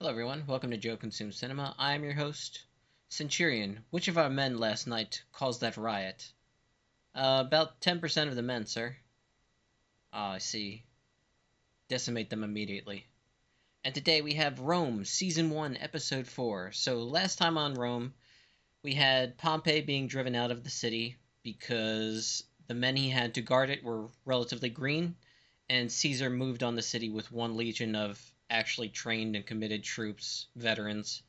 Hello everyone, welcome to Joe Consumes Cinema. I am your host, Centurion. Which of our men last night caused that riot? About 10% of the men, sir. Ah, I see. Decimate them immediately. And today we have Rome, Season 1, Episode 4. So last time on Rome, we had Pompey being driven out of the city because the men he had to guard it were relatively green, and Caesar moved on the city with one legion of actually trained and committed troops, veterans,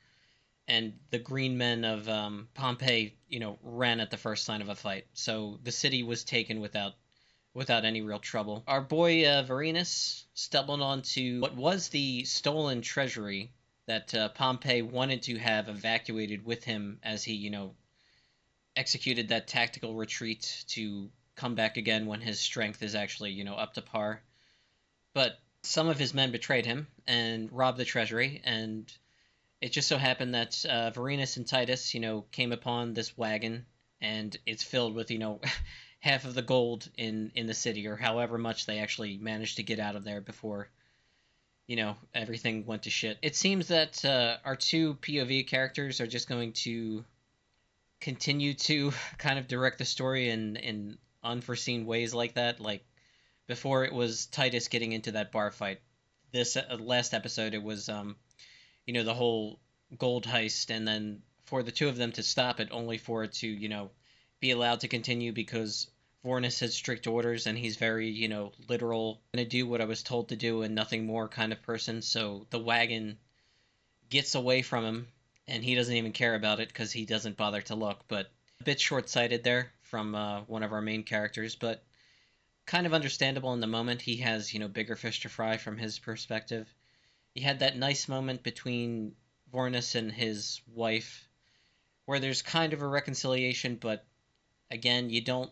and the green men of Pompey, ran at the first sign of a fight. So the city was taken without any real trouble. Our boy Varenus stumbled onto what was the stolen treasury that Pompey wanted to have evacuated with him as he, executed that tactical retreat to come back again when his strength is actually, up to par. But some of his men betrayed him and robbed the treasury, and it just so happened that Varenus and Titus, came upon this wagon, and it's filled with, half of the gold in the city, or however much they actually managed to get out of there before, everything went to shit. It seems that our two POV characters are just going to continue to kind of direct the story in unforeseen ways like that. Like, before it was Titus getting into that bar fight. This last episode, it was the whole gold heist, and then for the two of them to stop it, only for it to be allowed to continue because Vornis had strict orders, and he's very literal, gonna do what I was told to do and nothing more kind of person. So the wagon gets away from him, and he doesn't even care about it because he doesn't bother to look. But a bit short-sighted there from one of our main characters, but kind of understandable in the moment. He has, bigger fish to fry from his perspective. He had that nice moment between Vornis and his wife where there's kind of a reconciliation, but again, you don't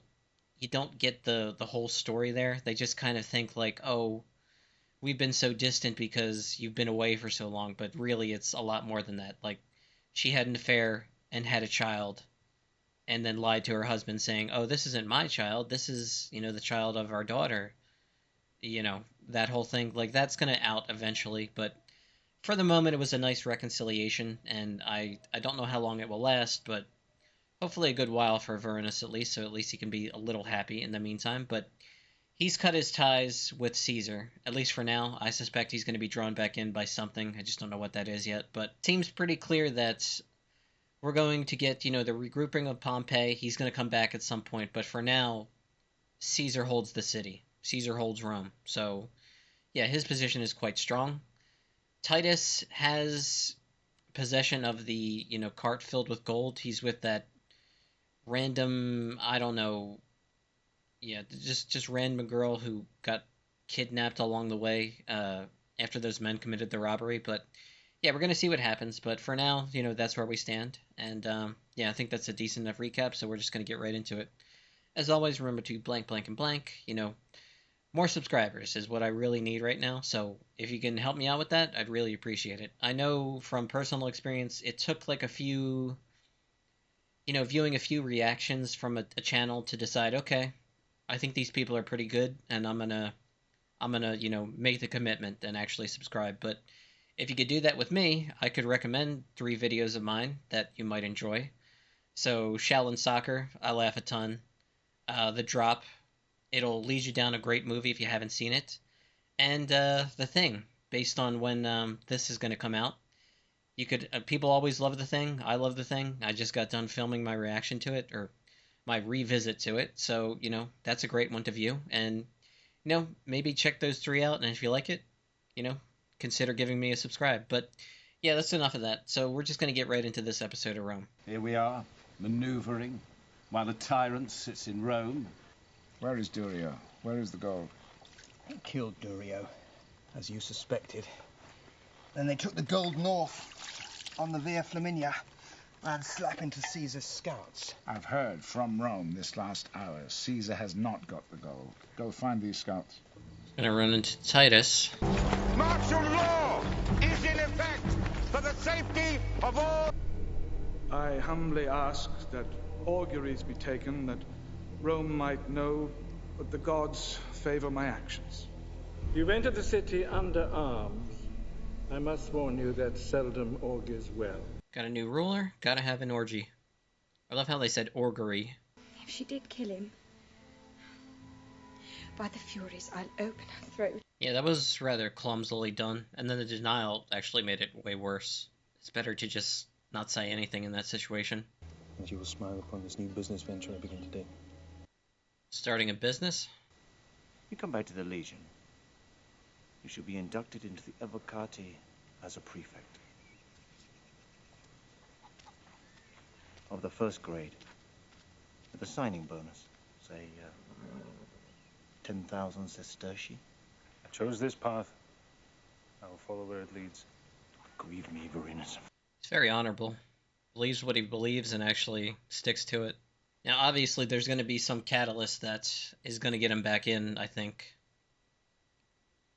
get the whole story there. They just kind of think like, "Oh, we've been so distant because you've been away for so long," but really it's a lot more than that. Like, she had an affair and had a child, and then lied to her husband saying, "Oh, this isn't my child. This is, the child of our daughter." That whole thing, like, that's going to out eventually, but for the moment it was a nice reconciliation, and I don't know how long it will last, but hopefully a good while for Varenus at least, so at least he can be a little happy in the meantime. But he's cut his ties with Caesar, at least for now. I suspect he's going to be drawn back in by something. I just don't know what that is yet, but it seems pretty clear that we're going to get, the regrouping of Pompey. He's going to come back at some point, but for now, Caesar holds the city. Caesar holds Rome. So, yeah, his position is quite strong. Titus has possession of the, cart filled with gold. He's with that random, I don't know, just random girl who got kidnapped along the way after those men committed the robbery, but yeah, we're going to see what happens, but for now, that's where we stand, and yeah, I think that's a decent enough recap, so we're just going to get right into it. As always, remember to blank, blank, and blank, more subscribers is what I really need right now, so if you can help me out with that, I'd really appreciate it. I know from personal experience, it took like a few, viewing a few reactions from a channel to decide, okay, I think these people are pretty good, and I'm gonna, make the commitment and actually subscribe, but if you could do that with me, I could recommend 3 videos of mine that you might enjoy. So, Shaolin Soccer, I laugh a ton. The Drop, it'll lead you down a great movie if you haven't seen it. And The Thing, based on when this is going to come out. You could, people always love The Thing. I love The Thing. I just got done filming my reaction to it, or my revisit to it. So, that's a great one to view. And, maybe check those 3 out, and if you like it, consider giving me a subscribe. But yeah, that's enough of that. So we're just going to get right into this episode of Rome. Here we are, manoeuvring, while the tyrant sits in Rome. Where is Durio? Where is the gold? They killed Durio, as you suspected. Then they took the gold north on the Via Flaminia and slap into Caesar's scouts. I've heard from Rome this last hour. Caesar has not got the gold. Go find these scouts. Gonna run into Titus. Martial law is in effect for the safety of all. I humbly ask that auguries be taken, that Rome might know that the gods favor my actions. You've entered the city under arms. I must warn you that seldom augurs well. Got a new ruler, gotta have an orgy. I love how they said orgery. If she did kill him, by the Furies, I'll open her throat. Yeah, that was rather clumsily done, and then the denial actually made it way worse. It's better to just not say anything in that situation. And you will smile upon this new business venture I begin today. Starting a business? You come back to the Legion. You shall be inducted into the Evocati as a prefect. Of the first grade. With a signing bonus. Say, 10,000 sestertii. I chose this path. I will follow where it leads. Grieve me, Varinus. He's very honorable. Believes what he believes and actually sticks to it. Now, obviously, there's going to be some catalyst that is going to get him back in, I think.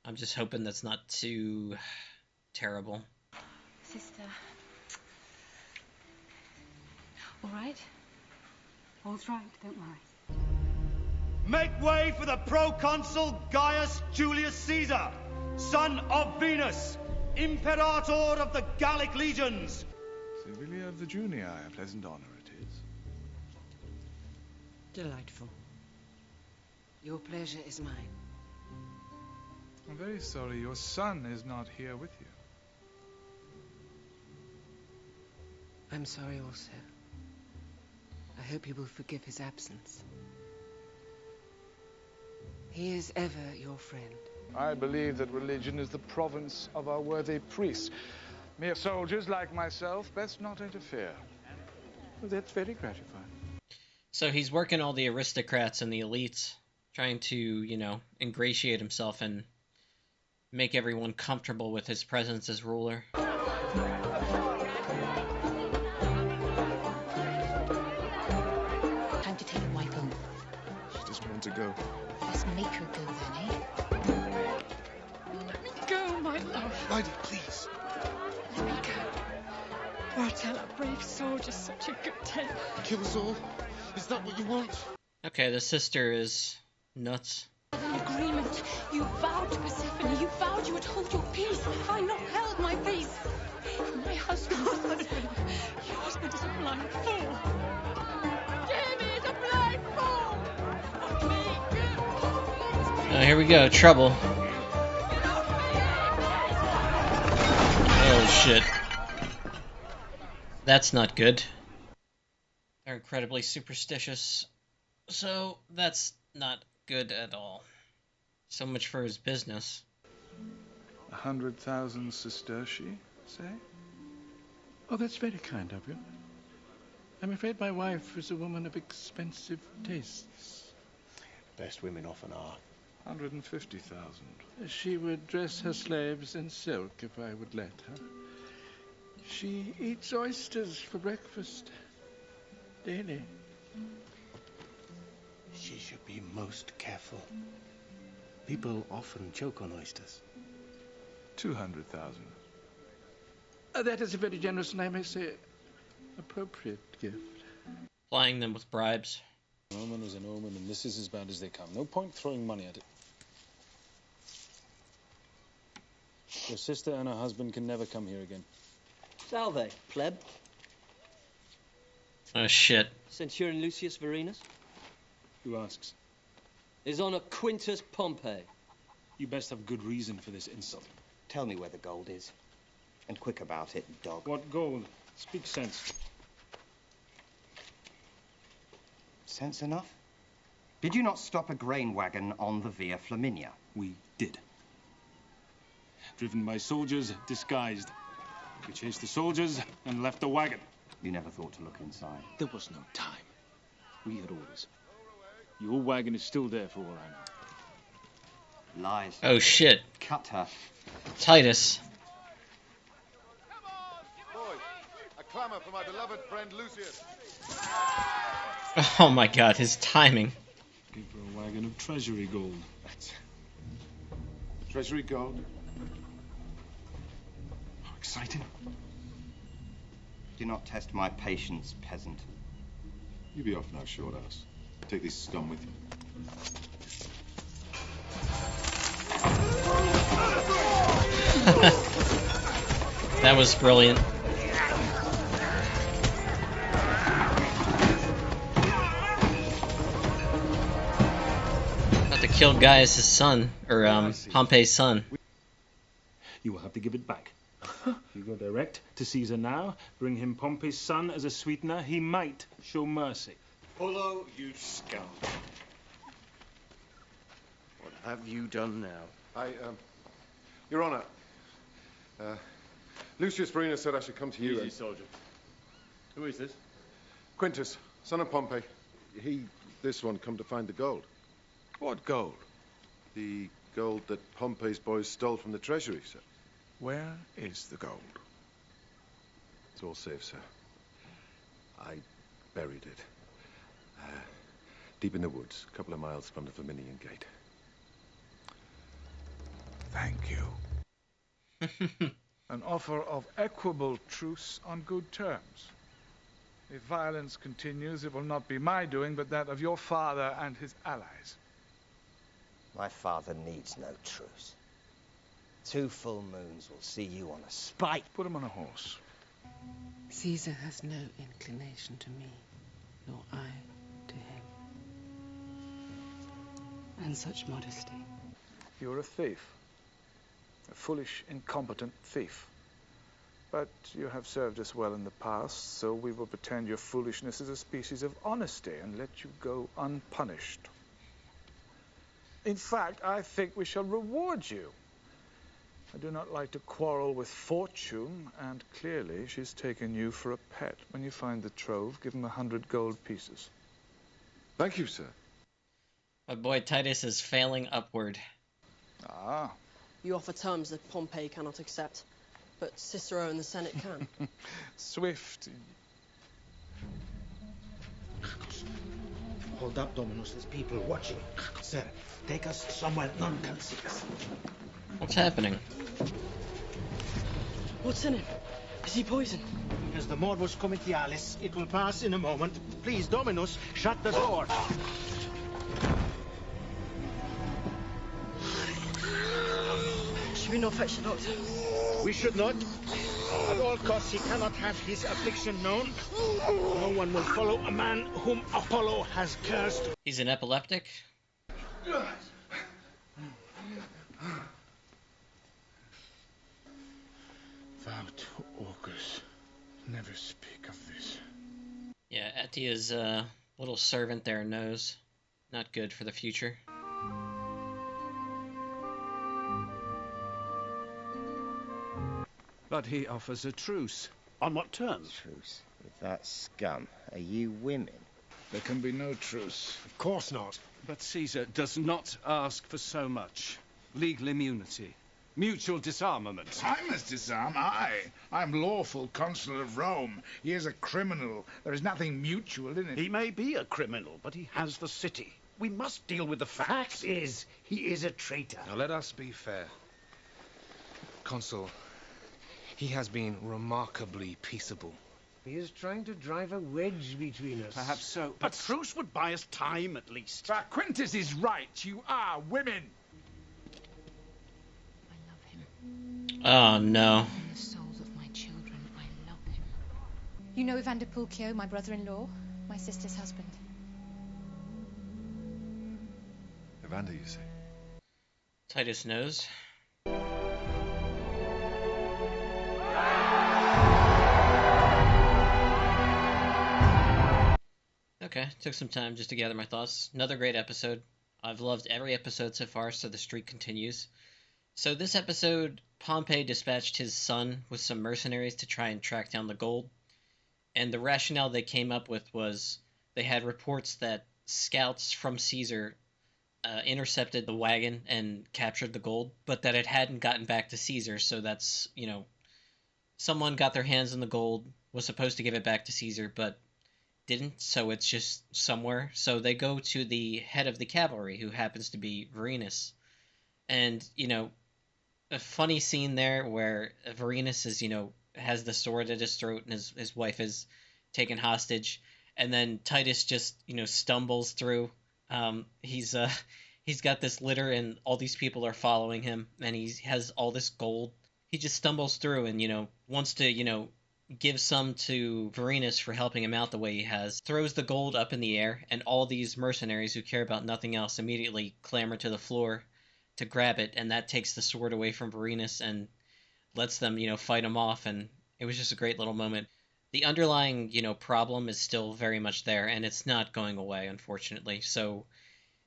I'm just hoping that's not too terrible. Sister. All right? All's right, don't worry. Make way for the proconsul Gaius Julius Caesar, son of Venus, Imperator of the Gallic legions. Servilia of the Junii, a pleasant honor it is. Delightful. Your pleasure is mine. I'm very sorry your son is not here with you. I'm sorry also. I hope you will forgive his absence. He is ever your friend. I believe that religion is the province of our worthy priests. Mere soldiers like myself best not interfere. Well, that's very gratifying. So he's working all the aristocrats and the elites, trying to, you know, ingratiate himself and make everyone comfortable with his presence as ruler. Time to take your wife home. She doesn't want to go. Let's make her go then, eh? Let me go, my love. Lady, please. Let me go. Or I'll tell our brave soldiers such a good tale. Kill us all? Is that what you want? Okay, the sister is nuts. Agreement. You vowed to Persephone. You vowed you would hold your peace. I not held my peace. My husband's a husband. Your husband is a blind fool. Jamie is a blind fool. Here we go, trouble. Oh shit. That's not good. They're incredibly superstitious. So that's not good at all. So much for his business. 100,000 sestertii, say? Oh, that's very kind of you. I'm afraid my wife is a woman of expensive tastes. Best women often are. 150,000. She would dress her slaves in silk if I would let her. She eats oysters for breakfast daily. She should be most careful. People often choke on oysters. 200,000. That is a very generous and I may say appropriate gift. Plying them with bribes. An omen is an omen, and this is as bad as they come. No point throwing money at it. Your sister and her husband can never come here again. Salve, pleb. Oh shit. Centurion Lucius Varinus. Who asks? His Honor Quintus Pompey. You best have good reason for this insult. Tell me where the gold is. And quick about it, dog. What gold? Speak sense. Sense enough? Did you not stop a grain wagon on the Via Flaminia? We did. Driven by soldiers, disguised. We chased the soldiers and left the wagon. You never thought to look inside? There was no time. We had orders. Your wagon is still there for all I know. Lies. Oh shit. Cut her. Titus. Boys, a clamour for my beloved friend Lucius. Oh my god, his timing. Give her a wagon of treasury gold. Treasury gold? How exciting. Do not test my patience, peasant. You be off now, short ass. Take this scum with you. That was brilliant. About to kill Gaius' son, or Pompey's son. You will have to give it back. You go direct to Caesar now, bring him Pompey's son as a sweetener. He might show mercy. Apollo, you scoundrel. What have you done now? Your Honor, Lucius Verena said I should come to you. Easy, soldier. Who is this? Quintus, son of Pompey. This one, come to find the gold. What gold? The gold that Pompey's boys stole from the treasury, sir. Where is the gold? It's all safe, sir. I buried it. Deep in the woods, a couple of miles from the Flaminian Gate. Thank you. An offer of equable truce on good terms. If violence continues, it will not be my doing, but that of your father and his allies. My father needs no truce. 2 full moons will see you on a spike. Put him on a horse. Caesar has no inclination to me, nor I to him. And such modesty. You're a thief. A foolish, incompetent thief. But you have served us well in the past, so we will pretend your foolishness is a species of honesty and let you go unpunished. In fact, I think we shall reward you. I do not like to quarrel with fortune, and clearly she's taken you for a pet. When you find the trove, give him 100 gold pieces. Thank you, sir. My boy Titus is failing upward. Ah. You offer terms that Pompey cannot accept, but Cicero and the Senate can. Swift. Hold up, Dominus. There's people watching. Sir, take us somewhere none can see us. What's happening? What's in him? Is he poisoned? As the morbus comitialis, it will pass in a moment. Please, Dominus, shut the door. Should we not fetch the doctor? We should not. At all costs, he cannot have his affliction known. No one will follow a man whom Apollo has cursed. He's an epileptic? Thou to August, never speak of this. Yeah, Etia's little servant there knows. Not good for the future. But he offers a truce. On what terms? Truce with that scum. Are you women? There can be no truce. Of course not. But Caesar does not ask for so much. Legal immunity. Mutual disarmament. I must disarm, I'm lawful consul of Rome. He is a criminal. There is nothing mutual in it. He may be a criminal, but he has the city. We must deal with the facts. Fact is, he is a traitor. Now let us be fair. Consul, he has been remarkably peaceable. He is trying to drive a wedge between us. Perhaps so, But truce would buy us time, at least. But Quintus is right. You are women. Oh, no. The souls of my children, I love him. You know Evander Pulchio, my brother-in-law, my sister's husband. Evander, you say? Titus knows. Okay, took some time just to gather my thoughts. Another great episode. I've loved every episode so far, so the streak continues. So this episode, Pompey dispatched his son with some mercenaries to try and track down the gold. And the rationale they came up with was they had reports that scouts from Caesar intercepted the wagon and captured the gold, but that it hadn't gotten back to Caesar. So that's, someone got their hands on the gold, was supposed to give it back to Caesar, but didn't, so it's just somewhere. So they go to the head of the cavalry, who happens to be Vorenus. And, a funny scene there where Vorenus is, has the sword at his throat and his wife is taken hostage. And then Titus just, stumbles through. He's got this litter and all these people are following him, and he has all this gold. he just stumbles through and, wants to, give some to Varenus for helping him out the way he has, throws the gold up in the air, and all these mercenaries who care about nothing else immediately clamber to the floor to grab it, and that takes the sword away from Varenus and lets them, fight him off, and it was just a great little moment. The underlying, problem is still very much there, and it's not going away, unfortunately. So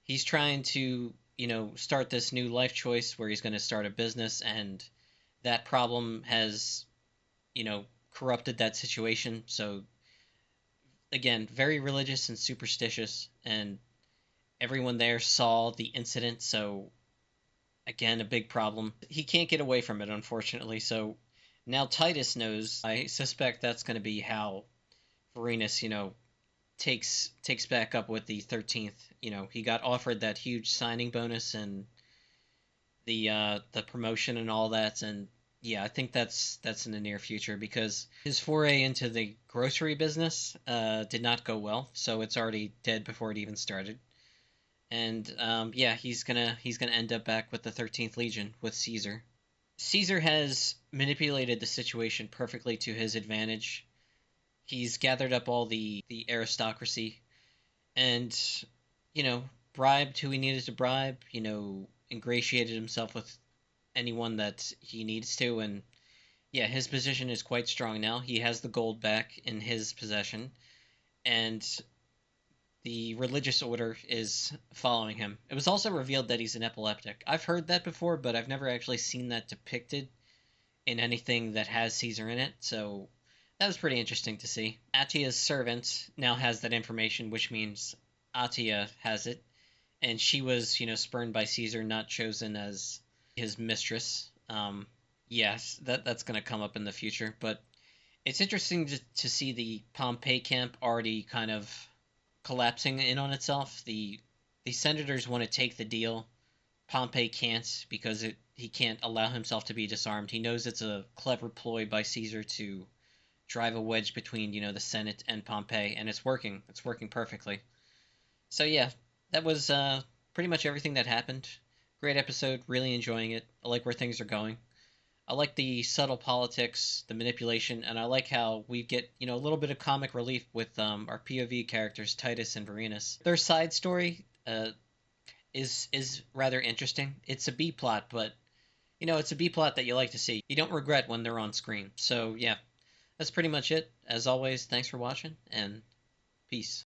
he's trying to, start this new life choice where he's going to start a business, and that problem has, corrupted that situation. So again, very religious and superstitious, and everyone there saw the incident, so again, a big problem. He can't get away from it, unfortunately, so now Titus knows. I suspect that's going to be how Varenus, takes back up with the 13th. He got offered that huge signing bonus and the promotion and all that, and yeah, I think that's in the near future because his foray into the grocery business did not go well, so it's already dead before it even started. And yeah, he's gonna end up back with the 13th Legion with Caesar. Caesar has manipulated the situation perfectly to his advantage. He's gathered up all the aristocracy and, bribed who he needed to bribe, ingratiated himself with anyone that he needs to, and yeah, his position is quite strong now. He has the gold back in his possession, and the religious order is following him. It was also revealed that he's an epileptic. I've heard that before, but I've never actually seen that depicted in anything that has Caesar in it, so that was pretty interesting to see. Attia's servant now has that information, which means Attia has it, and she was, spurned by Caesar, not chosen as his mistress. Yes, that's going to come up in the future, but it's interesting to see the Pompey camp already kind of collapsing in on itself. The senators want to take the deal. Pompey can't because he can't allow himself to be disarmed. He knows it's a clever ploy by Caesar to drive a wedge between, the Senate and Pompey, and it's working. It's working perfectly. So yeah, that was pretty much everything that happened. Great episode, really enjoying it. I like where things are going. I like the subtle politics, the manipulation, and I like how we get, a little bit of comic relief with our POV characters, Titus and Varenus. Their side story is rather interesting. It's a B plot, but it's a B plot that you like to see. You don't regret when they're on screen. So yeah, that's pretty much it. As always, thanks for watching, and peace.